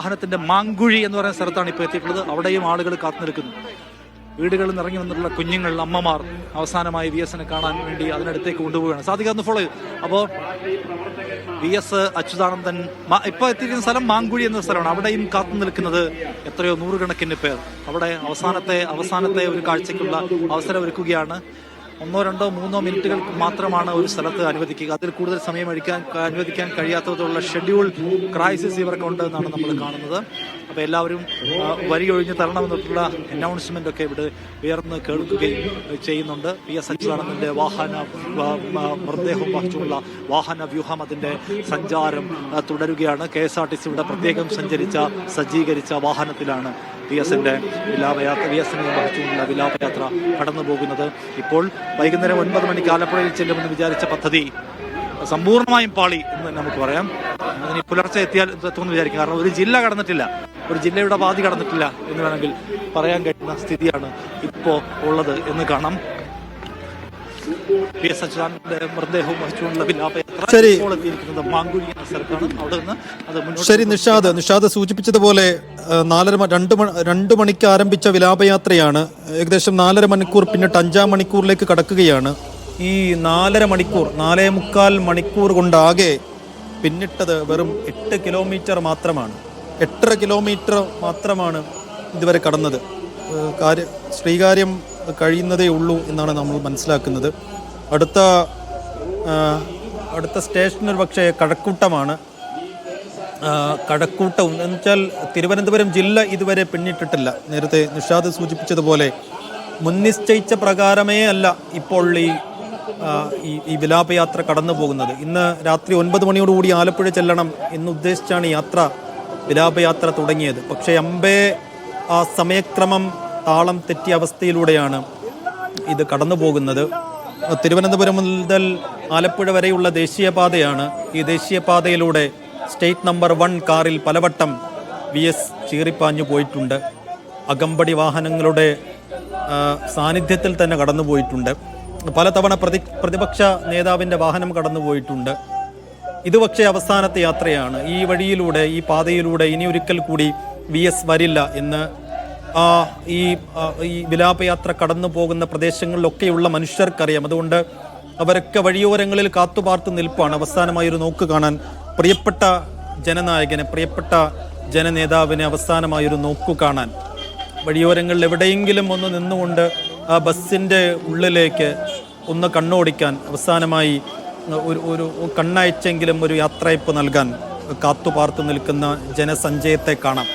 വാഹനത്തിന്റെ മാങ്കുഴി എന്ന് പറയുന്ന സ്ഥലത്താണ് ഇപ്പോൾ എത്തിയിട്ടുള്ളത്. അവിടെയും ആളുകൾ കാത്തു നിൽക്കുന്നു. വീടുകളിൽ നിന്ന് ഇറങ്ങി വന്നിട്ടുള്ള കുഞ്ഞുങ്ങൾ, അമ്മമാർ അവസാനമായി VS-നെ കാണാൻ വേണ്ടി അതിനടുത്തേക്ക് കൊണ്ടുപോവുകയാണ്. സാധിക്കാവുന്ന ഫോളോ ചെയ്തു. അപ്പോൾ VS അച്യുതാനന്ദൻ ഇപ്പോൾ എത്തിയിരിക്കുന്ന സ്ഥലം മാങ്കുഴി എന്ന സ്ഥലമാണ്. അവിടെയും കാത്തു നിൽക്കുന്നത് എത്രയോ നൂറുകണക്കിന് പേർ. അവിടെ അവസാനത്തെ ഒരു കാഴ്ചയ്ക്കുള്ള അവസരം ഒരുക്കുകയാണ്. 1, 2, 3 മിനിറ്റുകൾ മാത്രമാണ് ഒരു സ്ഥലത്ത് അനുവദിക്കുക. അതിൽ കൂടുതൽ സമയം അനുവദിക്കാൻ കഴിയാത്തതുള്ള ഷെഡ്യൂൾ ക്രൈസിസ് ഇവർക്കുണ്ട് എന്നാണ് നമ്മൾ കാണുന്നത്. അപ്പോൾ എല്ലാവരും വരിയൊഴിഞ്ഞ് തരണമെന്നുള്ള അനൗൺസ്മെന്റ് ഒക്കെ ഇവിടെ ഉയർന്ന് കേൾക്കുകയും ചെയ്യുന്നുണ്ട്. VS അച്യുതാനന്ദന്റെ മൃതദേഹം വഹിച്ചുള്ള വാഹന വ്യൂഹം അതിന്റെ സഞ്ചാരം തുടരുകയാണ്. KSRTCയുടെ പ്രത്യേകം സജ്ജീകരിച്ച വാഹനത്തിലാണ് VS-നെ വഹിച്ചുകൊണ്ടുള്ള വിലാപയാത്ര കടന്നു പോകുന്നത്. ഇപ്പോൾ വൈകുന്നേരം 9 മണിക്ക് ആലപ്പുഴയിൽ ചെല്ലുമെന്ന് വിചാരിച്ച പദ്ധതി സമ്പൂർണ്ണമായും പാളി എന്ന് നമുക്ക് പറയാം. അതിന് പുലർച്ചെ എത്തുമെന്ന് വിചാരിക്കും. കാരണം ഒരു ജില്ല കടന്നിട്ടില്ല, ഒരു ജില്ലയുടെ പാതി കടന്നിട്ടില്ല എന്ന് വേണമെങ്കിൽ പറയാൻ കഴിയുന്ന സ്ഥിതിയാണ് ഇപ്പോൾ ഉള്ളത് എന്ന് കാണാം. VS അച്യുതാനന്ദന്റെ മൃതദേഹവും വഹിച്ചുകൊണ്ടുള്ള വിലാപയാത്ര എത്തിയിരിക്കുന്നത് മാങ്കുഴി എന്ന സ്ഥലത്താണ്. അവിടെ നിന്ന് അത് ശരി, നിഷാദ് സൂചിപ്പിച്ചതുപോലെ 2 മണിക്ക് ആരംഭിച്ച വിലാപയാത്രയാണ് ഏകദേശം 4.5 മണിക്കൂർ പിന്നിട്ട് 5-ാം മണിക്കൂറിലേക്ക് കടക്കുകയാണ്. ഈ 4.25 മണിക്കൂർ കൊണ്ടാകെ പിന്നിട്ടത് വെറും 8 കിലോമീറ്റർ മാത്രമാണ്. 8.5 കിലോമീറ്റർ മാത്രമാണ് ഇതുവരെ കടന്നത്. ശ്രീകാര്യം കഴിയുന്നതേ ഉള്ളൂ എന്നാണ് നമ്മൾ മനസ്സിലാക്കുന്നത്. അടുത്ത സ്റ്റേഷൻ ഒരു പക്ഷേ കഴക്കൂട്ടമാണ്. കഴക്കൂട്ടം എന്ന് വെച്ചാൽ തിരുവനന്തപുരം ജില്ല ഇതുവരെ പിന്നിട്ടിട്ടില്ല. നേരത്തെ നിഷാദ് സൂചിപ്പിച്ചതുപോലെ മുൻനിശ്ചയിച്ച പ്രകാരമേ അല്ല ഇപ്പോൾ ഈ വിലാപയാത്ര കടന്നു പോകുന്നത്. ഇന്ന് രാത്രി 9 മണിയോടുകൂടി ആലപ്പുഴ ചെല്ലണം എന്നുദ്ദേശിച്ചാണ് വിലാപയാത്ര തുടങ്ങിയത്. പക്ഷേ ആ സമയക്രമം താളം തെറ്റിയ അവസ്ഥയിലൂടെയാണ് ഇത് കടന്നു പോകുന്നത്. തിരുവനന്തപുരം മുതൽ ആലപ്പുഴ വരെയുള്ള ദേശീയപാതയാണ്. ഈ ദേശീയപാതയിലൂടെ സ്റ്റേറ്റ് നമ്പർ 1 കാറിൽ പലവട്ടം VS ചീറിപ്പാഞ്ഞു പോയിട്ടുണ്ട്. അകമ്പടി വാഹനങ്ങളുടെ സാന്നിധ്യത്തിൽ തന്നെ കടന്നു പോയിട്ടുണ്ട്. പലതവണ പ്രതിപക്ഷ നേതാവിൻ്റെ വാഹനം കടന്നു പോയിട്ടുണ്ട്. ഇത് പക്ഷേ അവസാനത്തെ യാത്രയാണ്. ഈ വഴിയിലൂടെ, ഈ പാതയിലൂടെ ഇനി ഒരിക്കൽ കൂടി VS വരില്ല എന്ന് ഈ വിലാപയാത്ര കടന്നു പോകുന്ന പ്രദേശങ്ങളിലൊക്കെയുള്ള മനുഷ്യർക്കറിയാം. അതുകൊണ്ട് അവരൊക്കെ വഴിയോരങ്ങളിൽ കാത്തുപാർത്ത് നിൽപ്പാണ്. അവസാനമായൊരു നോക്ക് കാണാൻ പ്രിയപ്പെട്ട ജനനായകനെ, പ്രിയപ്പെട്ട ജനനേതാവിനെ അവസാനമായൊരു നോക്കു കാണാൻ വഴിയോരങ്ങളിൽ എവിടെയെങ്കിലും ഒന്ന് നിന്നുകൊണ്ട് ആ ബസ്സിൻ്റെ ഉള്ളിലേക്ക് ഒന്ന് കണ്ണോടിക്കാൻ, അവസാനമായി ഒരു കണ്ണയച്ചെങ്കിലും ഒരു യാത്രയപ്പ് നൽകാൻ കാത്തുപാർത്ത് നിൽക്കുന്ന ജനസഞ്ചയത്തെ കാണാം.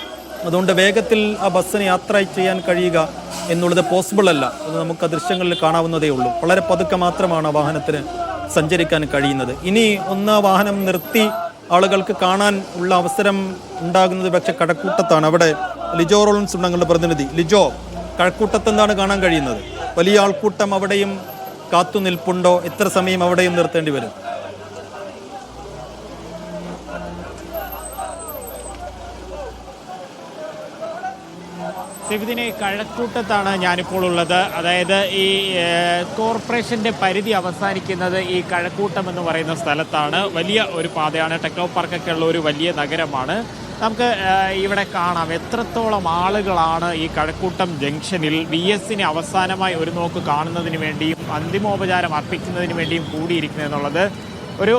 അതുകൊണ്ട് വേഗത്തിൽ ആ ബസ്സിന് യാത്ര ചെയ്യാൻ കഴിയുക എന്നുള്ളത് പോസിബിൾ അല്ല. അത് നമുക്ക് ദൃശ്യങ്ങളിൽ കാണാവുന്നതേ ഉള്ളൂ. വളരെ പതുക്കെ മാത്രമാണ് ആ വാഹനത്തിന് സഞ്ചരിക്കാൻ കഴിയുന്നത്. ഇനി ഒന്ന് വാഹനം നിർത്തി ആളുകൾക്ക് കാണാൻ ഉള്ള അവസരം ഉണ്ടാകുന്നത് പക്ഷേ കഴക്കൂട്ടത്താണ്. അവിടെ ലിജോ റോളൻസ് ഉണ്ട്, ഞങ്ങളുടെ പ്രതിനിധി. ലിജോ, കഴക്കൂട്ടത്ത് എന്താണ് കാണാൻ കഴിയുന്നത്? വലിയ ആൾക്കൂട്ടം അവിടെയും കാത്തു നിൽപ്പുണ്ടോ? എത്ര സമയം അവിടെയും നിർത്തേണ്ടി വരും? ഇതിനെ കഴക്കൂട്ടത്താണ് ഞാനിപ്പോൾ ഉള്ളത്. അതായത് ഈ കോർപ്പറേഷൻ്റെ പരിധി അവസാനിക്കുന്നത് ഈ കഴക്കൂട്ടം എന്ന് പറയുന്ന സ്ഥലത്താണ്. വലിയ ഒരു പാതയാണ്, ടെക്നോ പാർക്കൊക്കെ ഉള്ള ഒരു വലിയ നഗരമാണ്. നമുക്ക് ഇവിടെ കാണാം എത്രത്തോളം ആളുകളാണ് ഈ കഴക്കൂട്ടം ജംഗ്ഷനിൽ VS-നെ അവസാനമായി ഒരു നോക്ക് കാണുന്നതിന് വേണ്ടിയും അന്തിമോപചാരം അർപ്പിക്കുന്നതിന് വേണ്ടിയും കൂടിയിരിക്കുന്നത് എന്നുള്ളത്. ഒരു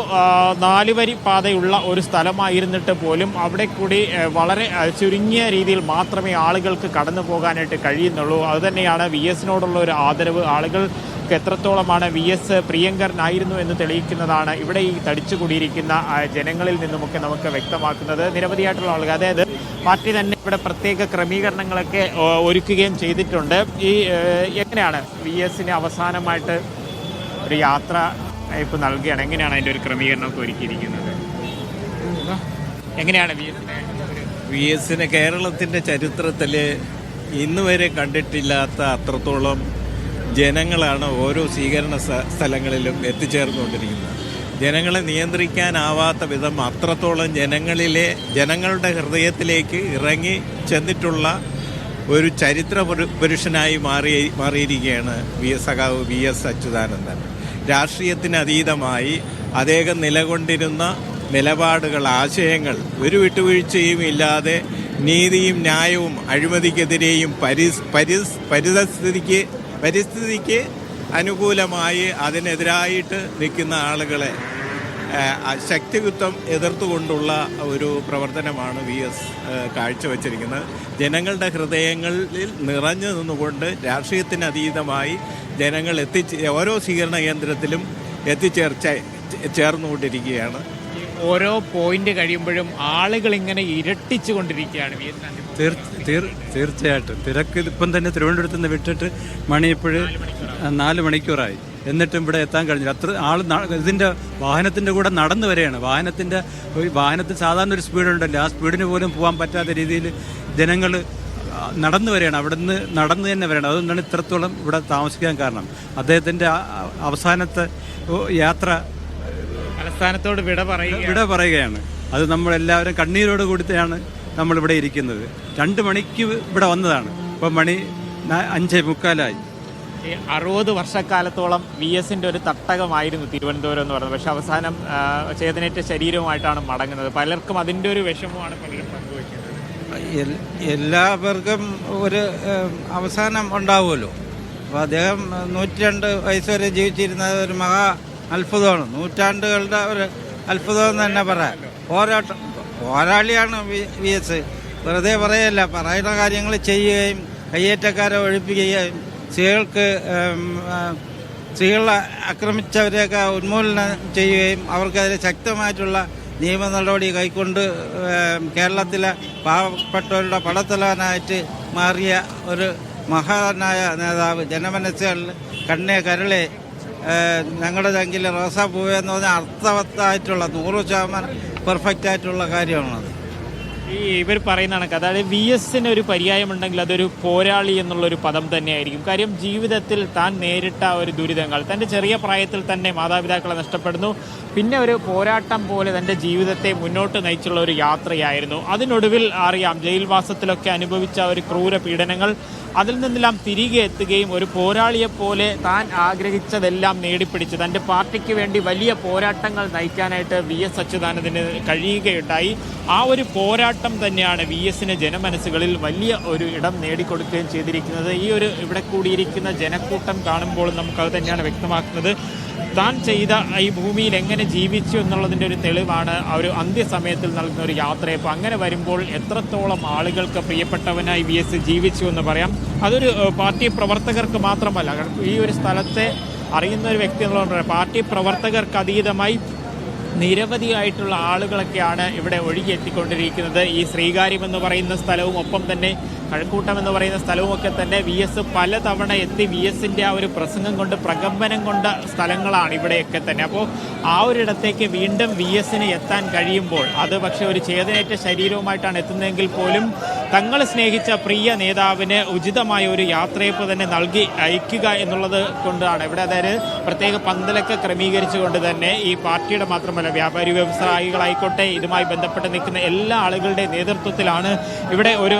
4 വരി പാതയുള്ള ഒരു സ്ഥലമായിരുന്നിട്ട് പോലും അവിടെ കൂടി വളരെ ചുരുങ്ങിയ രീതിയിൽ മാത്രമേ ആളുകൾക്ക് കടന്നു പോകാനായിട്ട് കഴിയുന്നുള്ളൂ. അതുതന്നെയാണ് VS-നോടുള്ള ഒരു ആദരവ്. ആളുകൾക്ക് എത്രത്തോളമാണ് VS പ്രിയങ്കരനായിരുന്നു എന്ന് തെളിയിക്കുന്നതാണ് ഇവിടെ ഈ തടിച്ചുകൂടിയിരിക്കുന്ന ജനങ്ങളിൽ നിന്നുമൊക്കെ നമുക്ക് വ്യക്തമാക്കുന്നത്. നിരവധിയായിട്ടുള്ള ആളുകൾ, അതായത് പാർട്ടി തന്നെ ഇവിടെ പ്രത്യേക ക്രമീകരണങ്ങളൊക്കെ ഒരുക്കുകയും ചെയ്തിട്ടുണ്ട്. എങ്ങനെയാണ് VS-നെ അവസാനമായിട്ട് ഒരു യാത്ര ഇപ്പോൾ നൽകുകയാണ്? എങ്ങനെയാണ് അതിൻ്റെ ഒരു ക്രമീകരണമൊക്കെ ഒരുക്കിയിരിക്കുന്നത്? എങ്ങനെയാണ് VS-നെ കേരളത്തിൻ്റെ ചരിത്രത്തിൽ ഇന്ന് വരെ കണ്ടിട്ടില്ലാത്ത അത്രത്തോളം ജനങ്ങളാണ് ഓരോ സ്വീകരണ സ്ഥലങ്ങളിലും എത്തിച്ചേർന്നുകൊണ്ടിരിക്കുന്നത്. ജനങ്ങളെ നിയന്ത്രിക്കാനാവാത്ത വിധം അത്രത്തോളം ജനങ്ങളുടെ ഹൃദയത്തിലേക്ക് ഇറങ്ങി ചെന്നിട്ടുള്ള ഒരു ചരിത്ര പുരുഷനായി മാറിയിരിക്കുകയാണ് സഖാവ് VS അച്യുതാനന്ദൻ. രാഷ്ട്രീയത്തിന് അതീതമായി അദ്ദേഹം നിലകൊണ്ടിരുന്ന നിലപാടുകൾ, ആശയങ്ങൾ ഒരു വിട്ടുവീഴ്ചയും ഇല്ലാതെ നീതിയും ന്യായവും അഴിമതിക്കെതിരെയും പരിസ്ഥിതിക്ക് അനുകൂലമായി അതിനെതിരായിട്ട് നിൽക്കുന്ന ആളുകളെ ശക്തിയുക്തം എതിർത്തുകൊണ്ടുള്ള ഒരു പ്രവർത്തനമാണ് VS കാഴ്ചവെച്ചിരിക്കുന്നത്. ജനങ്ങളുടെ ഹൃദയങ്ങളിൽ നിറഞ്ഞു നിന്നുകൊണ്ട് രാഷ്ട്രീയത്തിന് അതീതമായി ജനങ്ങൾ ഓരോ സ്വീകരണ കേന്ദ്രത്തിലും ചേർന്നുകൊണ്ടിരിക്കുകയാണ്. ഓരോ പോയിന്റ് കഴിയുമ്പോഴും ആളുകൾ ഇങ്ങനെ ഇരട്ടിച്ചു കൊണ്ടിരിക്കുകയാണ്. തീർച്ചയായിട്ടും തിരക്ക് ഇപ്പം തന്നെ തിരുവനന്തപുരത്ത് നിന്ന് വിട്ടിട്ട് മണി ഇപ്പോഴ് 4 മണിക്കൂറായി, എന്നിട്ടും ഇവിടെ എത്താൻ കഴിഞ്ഞില്ല. അത്ര ആൾ ഇതിൻ്റെ വാഹനത്തിൻ്റെ കൂടെ നടന്നു വരികയാണ്. വാഹനത്തിൽ സാധാരണ ഒരു സ്പീഡുണ്ടല്ലോ, ആ സ്പീഡിന് പോലും പോകാൻ പറ്റാത്ത രീതിയിൽ ജനങ്ങൾ നടന്നു വരികയാണ്. അവിടെ നിന്ന് നടന്നു തന്നെ വരികയാണ്. അതുകൊണ്ടാണ് ഇത്രത്തോളം ഇവിടെ താമസിക്കാൻ കാരണം. അദ്ദേഹത്തിൻ്റെ അവസാനത്തെ യാത്ര തലസ്ഥാനത്തോട് വിട പറയുകയാണ്. അത് നമ്മളെല്ലാവരും കണ്ണീരോട് കൂടിയാണ് നമ്മളിവിടെ ഇരിക്കുന്നത്. 2 മണിക്ക് ഇവിടെ വന്നതാണ്, ഇപ്പം മണി 5:45. 60 വർഷക്കാലത്തോളം VSന്റെ ഒരു തട്ടകമായിരുന്നു തിരുവനന്തപുരം എന്ന് പറയുന്നത്. പക്ഷെ അവസാനം ചേതനേറ്റ ശരീരവുമായിട്ടാണ് മടങ്ങുന്നത്. പലർക്കും അതിൻ്റെ ഒരു വിഷമമാണ് പലരും പങ്കുവയ്ക്കുന്നത്. എല്ലാവർക്കും ഒരു അവസാനം ഉണ്ടാവുമല്ലോ. അപ്പോൾ അദ്ദേഹം 102 വയസ്സ് വരെ ജീവിച്ചിരുന്നത് ഒരു മഹാ അത്ഭുതമാണ്. നൂറ്റാണ്ടുകളുടെ ഒരു അത്ഭുതം എന്ന് തന്നെ പറയാം. പോരാളിയാണ് VS. വെറുതെ പറയല്ല, പറയുന്ന കാര്യങ്ങൾ ചെയ്യുകയും കയ്യേറ്റക്കാരെ ഒഴിപ്പിക്കുകയും സ്ത്രീകളെ ആക്രമിച്ചവരെയൊക്കെ ഉന്മൂലനം ചെയ്യുകയും അവർക്കെതിരെ ശക്തമായിട്ടുള്ള നിയമ നടപടി കൈക്കൊണ്ട് കേരളത്തിലെ പാവപ്പെട്ടവരുടെ പടത്തലവനായിട്ട് മാറിയ ഒരു മഹാനായ നേതാവ്. ജനമനസ്സുകളിൽ കണ്ണേ കരളെ ഞങ്ങളുടെ ചങ്കിലെ റോസാപ്പൂവ് എന്ന് പറഞ്ഞാൽ അർത്ഥവത്തായിട്ടുള്ള 100% പെർഫെക്റ്റ് ആയിട്ടുള്ള കാര്യമാണത്. ഇവർ പറയുന്ന കണക്ക്, അതായത് VSന് ഒരു പര്യായമുണ്ടെങ്കിൽ അതൊരു പോരാളി എന്നുള്ളൊരു പദം തന്നെയായിരിക്കും. കാര്യം ജീവിതത്തിൽ താൻ നേരിട്ട ഒരു ദുരിതങ്ങൾ, തൻ്റെ ചെറിയ പ്രായത്തിൽ തന്നെ മാതാപിതാക്കളെ നഷ്ടപ്പെടുന്നു, പിന്നെ ഒരു പോരാട്ടം പോലെ തൻ്റെ ജീവിതത്തെ മുന്നോട്ട് നയിച്ചുള്ള ഒരു യാത്രയായിരുന്നു. അതിനൊടുവിൽ അറിയാം ജയിൽവാസത്തിലൊക്കെ അനുഭവിച്ച ഒരു ക്രൂര പീഡനങ്ങൾ, അതിൽ നിന്നെല്ലാം തിരികെ എത്തുകയും ഒരു പോരാളിയെപ്പോലെ താൻ ആഗ്രഹിച്ചതെല്ലാം നേടിപ്പിടിച്ച് തൻ്റെ പാർട്ടിക്ക് വേണ്ടി വലിയ പോരാട്ടങ്ങൾ നയിക്കാനായിട്ട് VS അച്യുതാനന്ദന് കഴിയുകയുണ്ടായി. ആ ഒരു പോരാട്ടം തന്നെയാണ് VSന് ജനമനസ്സുകളിൽ വലിയ ഒരു ഇടം നേടിക്കൊടുക്കുകയും ചെയ്തിരിക്കുന്നത്. ഈ ഒരു ഇവിടെ കൂടിയിരിക്കുന്ന ജനക്കൂട്ടം കാണുമ്പോൾ നമുക്കത് തന്നെയാണ് വ്യക്തമാക്കുന്നത്. താൻ ചെയ്ത ഈ ഭൂമിയിൽ എങ്ങനെ ജീവിച്ചു എന്നുള്ളതിൻ്റെ ഒരു തെളിവാണ് ആ ഒരു അന്ത്യസമയത്തിൽ നൽകുന്ന ഒരു യാത്രയപ്പോൾ. അങ്ങനെ വരുമ്പോൾ എത്രത്തോളം ആളുകൾക്ക് പ്രിയപ്പെട്ടവനായി VS ജീവിച്ചു എന്ന് പറയാം. അതൊരു പാർട്ടി പ്രവർത്തകർക്ക് മാത്രമല്ല, ഈ ഒരു സ്ഥലത്തെ അറിയുന്ന ഒരു വ്യക്തി എന്നുള്ളത് പാർട്ടി പ്രവർത്തകർക്ക് അതീതമായി നിരവധിയായിട്ടുള്ള ആളുകളൊക്കെയാണ് ഇവിടെ ഒഴുകിയെത്തിക്കൊണ്ടിരിക്കുന്നത്. ഈ ശ്രീകാര്യം എന്ന് പറയുന്ന സ്ഥലവും ഒപ്പം തന്നെ കഴക്കൂട്ടം എന്ന് പറയുന്ന സ്ഥലവുമൊക്കെ തന്നെ VS പലതവണ എത്തി VSന്റെ ആ ഒരു പ്രസംഗം കൊണ്ട് പ്രകമ്പനം കൊണ്ട സ്ഥലങ്ങളാണ് ഇവിടെയൊക്കെ തന്നെ. അപ്പോൾ ആ ഒരിടത്തേക്ക് വീണ്ടും VSന് എത്താൻ കഴിയുമ്പോൾ, അത് പക്ഷേ ഒരു ചേതനേറ്റ ശരീരവുമായിട്ടാണ് എത്തുന്നതെങ്കിൽ പോലും തങ്ങൾ സ്നേഹിച്ച പ്രിയ നേതാവിന് ഉചിതമായ ഒരു യാത്രയപ്പ് തന്നെ നൽകി അയക്കുക എന്നുള്ളത് കൊണ്ടാണ് ഇവിടെ. അതായത് പ്രത്യേക പന്തലൊക്കെ ക്രമീകരിച്ചുകൊണ്ട് തന്നെ ഈ പാർട്ടിയുടെ മാത്രമല്ല വ്യാപാരി വ്യവസായികളായിക്കോട്ടെ ഇതുമായി ബന്ധപ്പെട്ട് നിൽക്കുന്ന എല്ലാ ആളുകളുടെ നേതൃത്വത്തിലാണ് ഇവിടെ ഒരു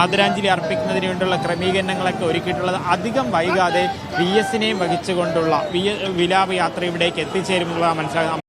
ആദരാഞ്ജലി അർപ്പിക്കുന്നതിന് വേണ്ടിയുള്ള ക്രമീകരണങ്ങളൊക്കെ ഒരുക്കിയിട്ടുള്ളത്. അധികം വൈകാതെ VSനെയും വഹിച്ചുകൊണ്ടുള്ള വിലാപയാത്ര ഇവിടേക്ക് എത്തിച്ചേരുമെന്നുള്ളതാണ് മനസ്സിലാക്കുന്നത്.